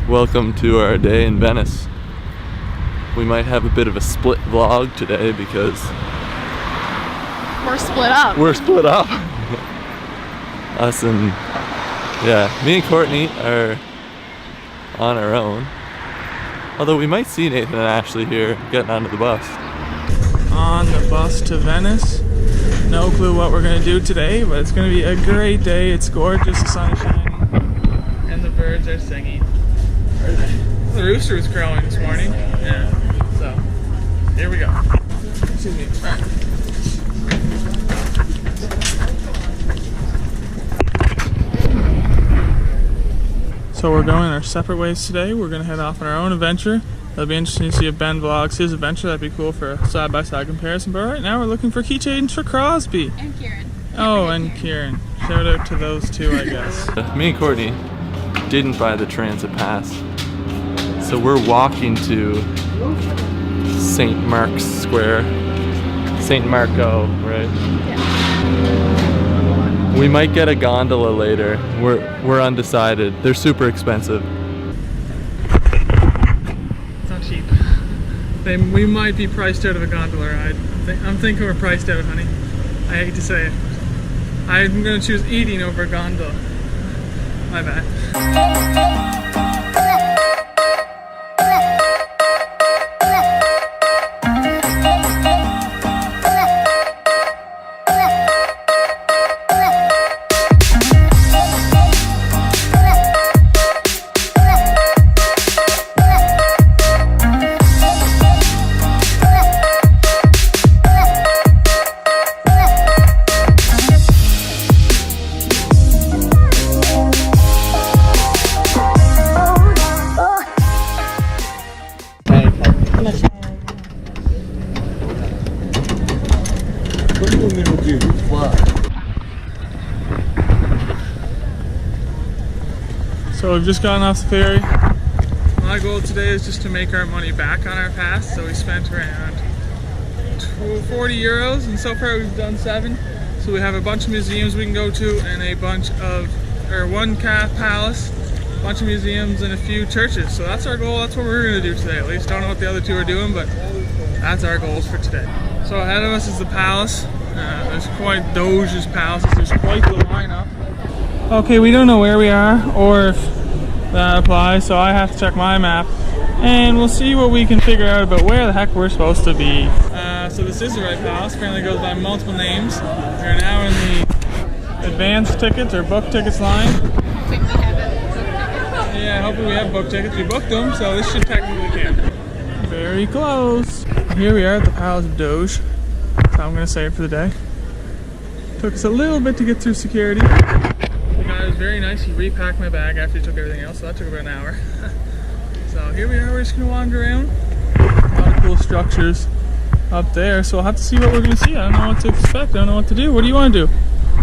Welcome to our day in Venice. We might have a bit of a split vlog today because we're split up. We're split up. Us and me and Courtney are on our own. Although we might see Nathan and Ashley here getting onto the bus. On the bus to Venice. No clue what we're gonna do today, but it's gonna be a great day. It's gorgeous, the sun is shining, and the birds are singing. The rooster was crowing this morning. Yeah. So here we go. Excuse me. All right. So we're going our separate ways today. We're gonna head off on our own adventure. It'll be interesting to see if Ben vlogs his adventure. That'd be cool for a side-by-side comparison. But right now we're looking for keychains for Crosby. And Kieran. Oh, and Kieran. Shout out to those two, I guess. Me and Courtney didn't buy the transit pass. So we're walking to St. Mark's Square. St. Marco, right? Yeah. We might get a gondola later. We're undecided. They're super expensive. It's not cheap. We might be priced out of a gondola ride. I'm thinking we're priced out, honey. I hate to say it. I'm gonna choose eating over a gondola. My bad. So we've just gotten off the ferry. My goal today is just to make our money back on our pass. So we spent around 40 euros and so far we've done 7. So we have a bunch of museums we can go to and a bunch of, or one palace, a bunch of museums and a few churches. So that's our goal, that's what we're gonna do today. At least don't know what the other two are doing, but that's our goals for today. So ahead of us is the palace. There's quite Doge's palaces, there's quite the lineup. Okay, we don't know where we are or if that applies, so I have to check my map and we'll see what we can figure out about where the heck we're supposed to be. So this is the right palace, apparently it goes by multiple names. We're now in the advanced tickets or book tickets line. Yeah, hopefully we have book tickets. We booked them, so this should technically count. Very close. Here we are at the Palace of Doge. That's how I'm going to say it for the day. Took us a little bit to get through security. The guy was very nice. He repacked my bag after he took everything else, so that took about an hour. So here we are. We're just going to wander around. A lot of cool structures up there, so we'll have to see what we're going to see. I don't know what to expect. I don't know what to do. What do you want to do?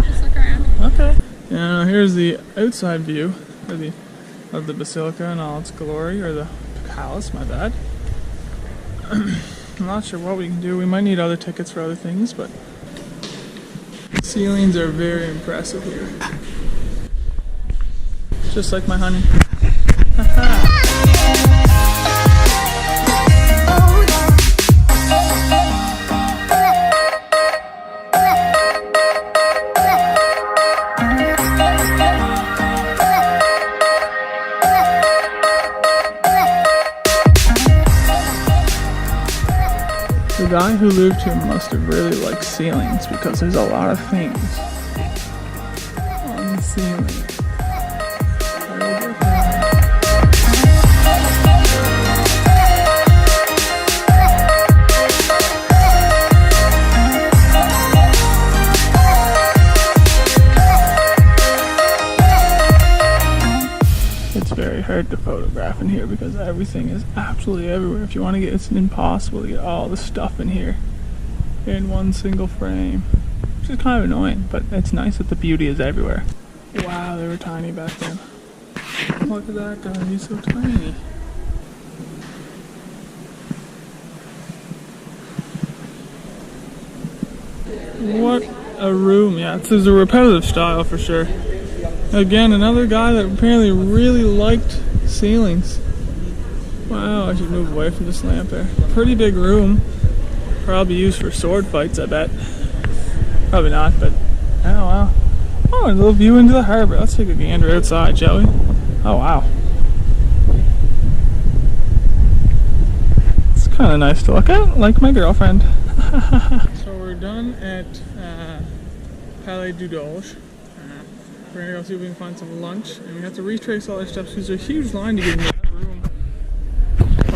Just look around. Okay. Yeah, here's the outside view of the basilica in all its glory, or the palace, my bad. I'm not sure what we can do. We might need other tickets for other things, but the ceilings are very impressive here. Just like my honey. The guy who lived here must have really liked ceilings because there's a lot of things on the ceiling. It's very hard to photograph in here because everything is absolutely everywhere. If you want to get, it's impossible to get all the stuff in here in one single frame, which is kind of annoying, but it's nice that the beauty is everywhere. Wow, they were tiny back then. Look at that guy, he's so tiny. What a room. Yeah, this is a repetitive style for sure. Again, another guy that apparently really liked ceilings. Wow, I should move away from this lamp there. Pretty big room. Probably used for sword fights, I bet. Probably not, but oh wow. Oh, a little view into the harbor. Let's take a gander outside, shall we? Oh wow. It's kind of nice to look at, like my girlfriend. So we're done at Palais du Doge. We're gonna go see if we can find some lunch, and we have to retrace all our steps because there's a huge line to get into that room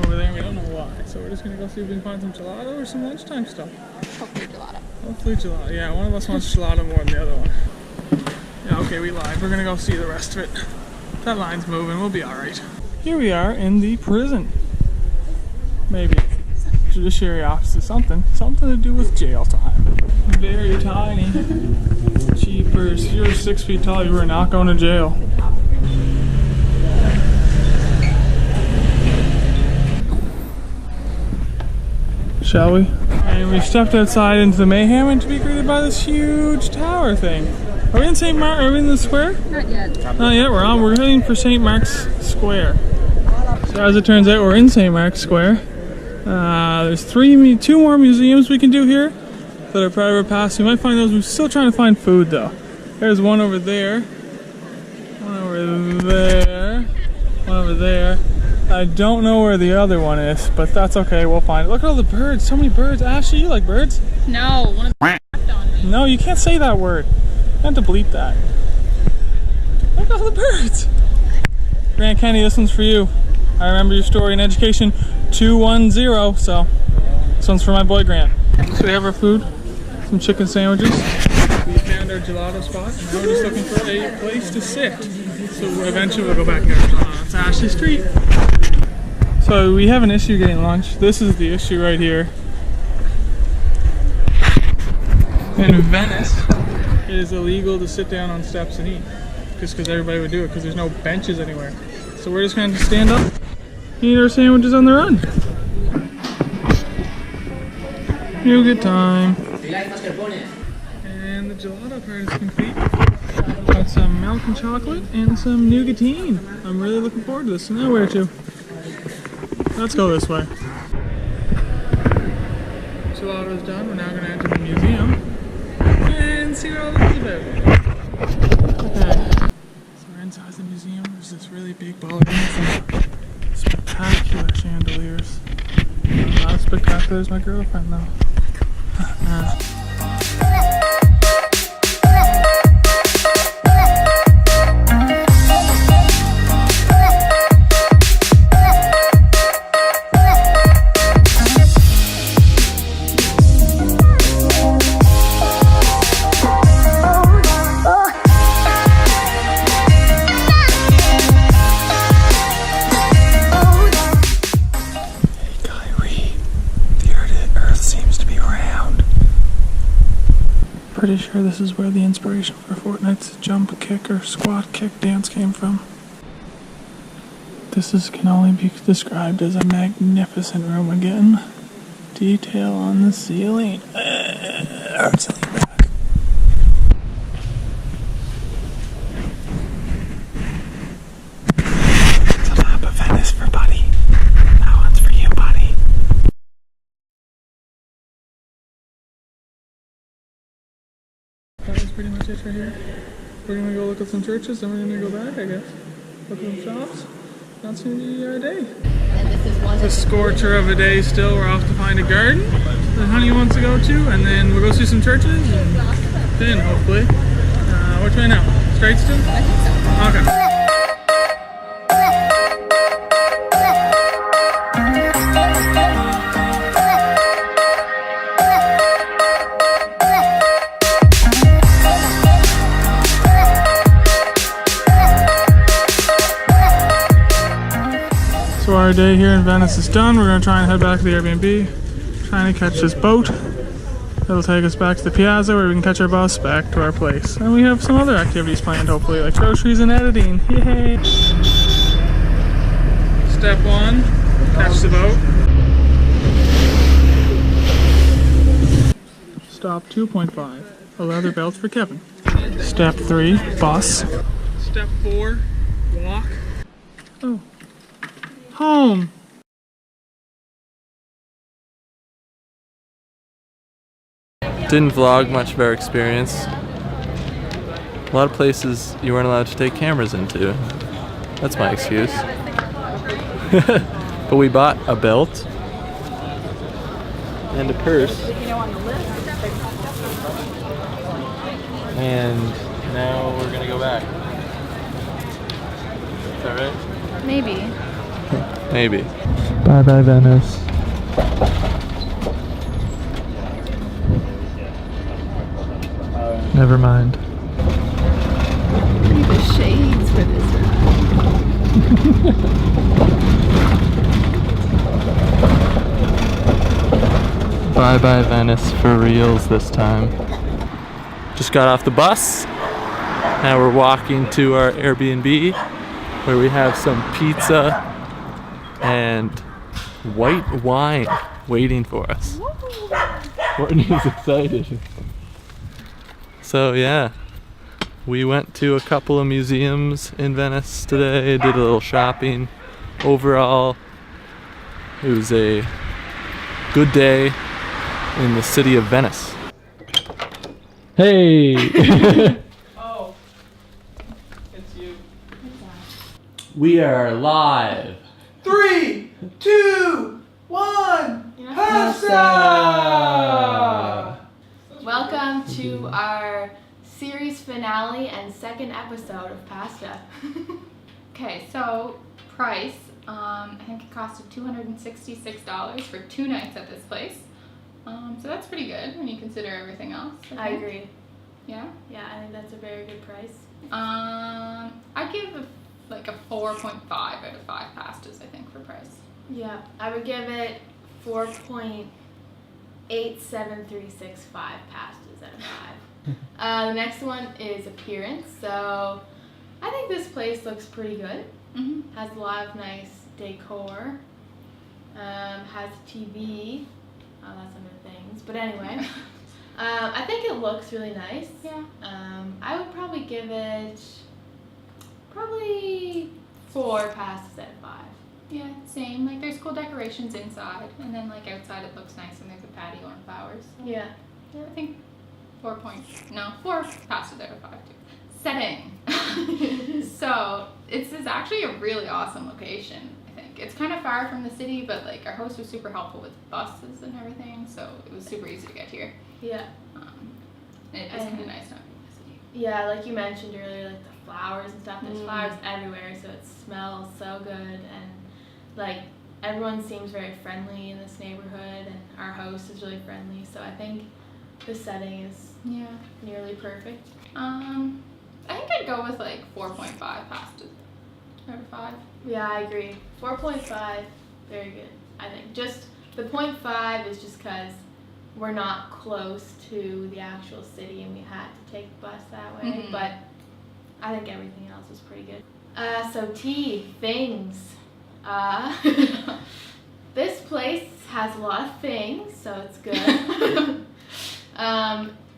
over there. We don't know why, so we're just gonna go see if we can find some gelato or some lunchtime stuff. Hopefully gelato. Hopefully gelato. Yeah, one of us wants gelato more than the other one. Yeah, okay, we lied. We're gonna go see the rest of it. That line's moving. We'll be all right. Here we are in the prison. Maybe judiciary office is something to do with jail time. Very tiny. Jeepers, you're 6 feet tall, you are not going to jail. Shall we? And we stepped outside into the mayhem and to be greeted by this huge tower thing. Are we in St. Mark? Are we in the square? Not yet. Not yet, we're heading for St. Mark's Square. So as it turns out, we're in St. Mark's Square. There's two more museums we can do here that are private pass. We might find those. We're still trying to find food though. There's one over there. One over there. One over there. I don't know where the other one is, but that's okay. We'll find it. Look at all the birds. So many birds. Ashley, you like birds? No, one of them on me. No, you can't say that word. You have to bleep that. Look at all the birds. Grant Kenny, this one's for you. I remember your story in education 210, so this one's for my boy Grant. So we have our food, some chicken sandwiches. We found our gelato spot, and now we're just looking for a place to sit. So eventually we'll go back and get our gelato. It's Ashley Street. So we have an issue getting lunch. This is the issue right here. In Venice, it is illegal to sit down on steps and eat. Just because everybody would do it, because there's no benches anywhere. So we're just going to stand up, eat our sandwiches on the run. Nougat time. And the gelato part is complete. Got some milk and chocolate and some nougatine. I'm really looking forward to this. So now where to? Let's go this way. Gelato's done. We're now going to enter the museum and see what all this is about. Okay. So we're inside the museum. There's this really big ball of and spectacular chandeliers. Not as spectacular as my girlfriend though. Pretty sure this is where the inspiration for Fortnite's jump kick or squat kick dance came from. This can only be described as a magnificent room again. Detail on the ceiling. It's back. It's a map of Venice for Buddy. That one's for you, Buddy. That was pretty much it for here. We're gonna go look at some churches, then we're gonna go back, I guess. Look at some shops. That's gonna be our day. And this is one. It's a scorcher of a day still. We're off to find a garden that Honey wants to go to, and then we'll go see some churches, and then hopefully. Which way now? Straight still? I think so. Okay. So our day here in Venice is done. We're going to try and head back to the Airbnb, trying to catch this boat. It'll take us back to the Piazza where we can catch our bus back to our place. And we have some other activities planned, hopefully, like groceries and editing. Yay! Step 1, catch the boat. Stop 2.5, a leather belt for Kevin. Step 3, bus. Step 4, walk. Oh. Home. Didn't vlog much of our experience. A lot of places you weren't allowed to take cameras into. That's my excuse. But we bought a belt and a purse. And now we're gonna go back. Is that right? Maybe. Maybe. Bye bye, Venice. Never mind. Need the shades for this one. Bye bye, Venice, for reals this time. Just got off the bus. Now we're walking to our Airbnb where we have some pizza and white wine waiting for us. Courtney's excited. So yeah, we went to a couple of museums in Venice today, did a little shopping. Overall, it was a good day in the city of Venice. Hey! Oh, it's you. We are live! 3, 2, 1. Pasta! Welcome to our series finale and second episode of Pasta. Okay, so price, I think it costed $266 for 2 nights at this place. So that's pretty good when you consider everything else. I agree. Yeah? Yeah, I think that's a very good price. I'd give like a 4.5 out of 5 pastas, I think, for price. Yeah, I would give it 4.87365 pastas out of 5. The next one is appearance. So I think this place looks pretty good. Mm-hmm. Has a lot of nice decor. Has a TV. Oh, that's under things. But anyway, I think it looks really nice. Yeah. I would probably give it probably 4 pastas out of 5. Yeah, same. Like, there's cool decorations inside, and then, like, outside it looks nice, and there's a patio and flowers. So, Yeah. yeah, I think 4 pastas out of 5, too. Setting. So, this is actually a really awesome location, I think. It's kind of far from the city, but, like, our host was super helpful with buses and everything, so it was super easy to get here. Yeah. And it is kind of nice not being in the city. Yeah, like you mentioned earlier, like the flowers and stuff. There's Mm. flowers everywhere, so it smells so good, and like everyone seems very friendly in this neighborhood, and our host is really friendly. So I think the setting is Yeah. nearly perfect. I think I'd go with, like, 4.5 pastas out of 5. Yeah, I agree. 4.5, very good. I think just the 0.5 is just because we're not close to the actual city, and we had to take the bus that way. Mhm. But I think everything else was pretty good. So things. This place has a lot of things, so it's good.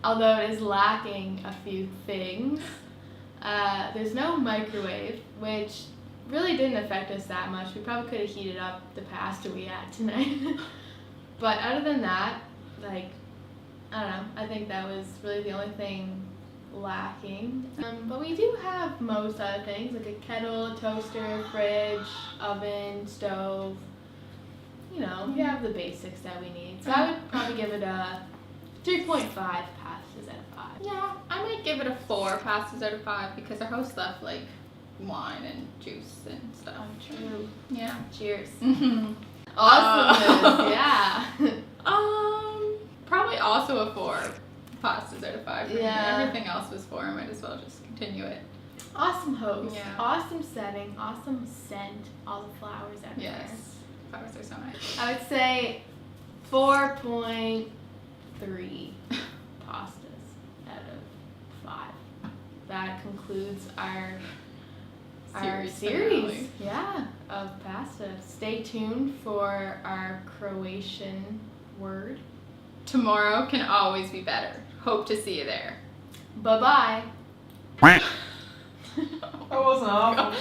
Although it is lacking a few things. There's no microwave, which really didn't affect us that much. We probably could have heated up the pasta we had tonight. But other than that, like, I don't know, I think that was really the only thing lacking. But we do have most other things, like a kettle, a toaster, fridge, oven, stove. You know, we have the basics that we need. So I would probably give it a 3.5 pastas out of 5. Yeah, I might give it a 4 pastas out of 5 because our host left, like, wine and juice and stuff. Oh, true. Yeah. Cheers. Mhm. Awesomeness, yeah. Probably also a 4 pastas out of 5 for me. Yeah. Everything else was 4. I might as well just continue it. Awesome host. Yeah. Awesome setting. Awesome scent. All the flowers everywhere. Yes. Flowers are so nice. I would say 4.3 pastas out of 5. That concludes our Series series. finale. Yeah, of pasta. Stay tuned for our Croatian word. Tomorrow can always be better. Hope to see you there. Bye bye. That wasn't awful.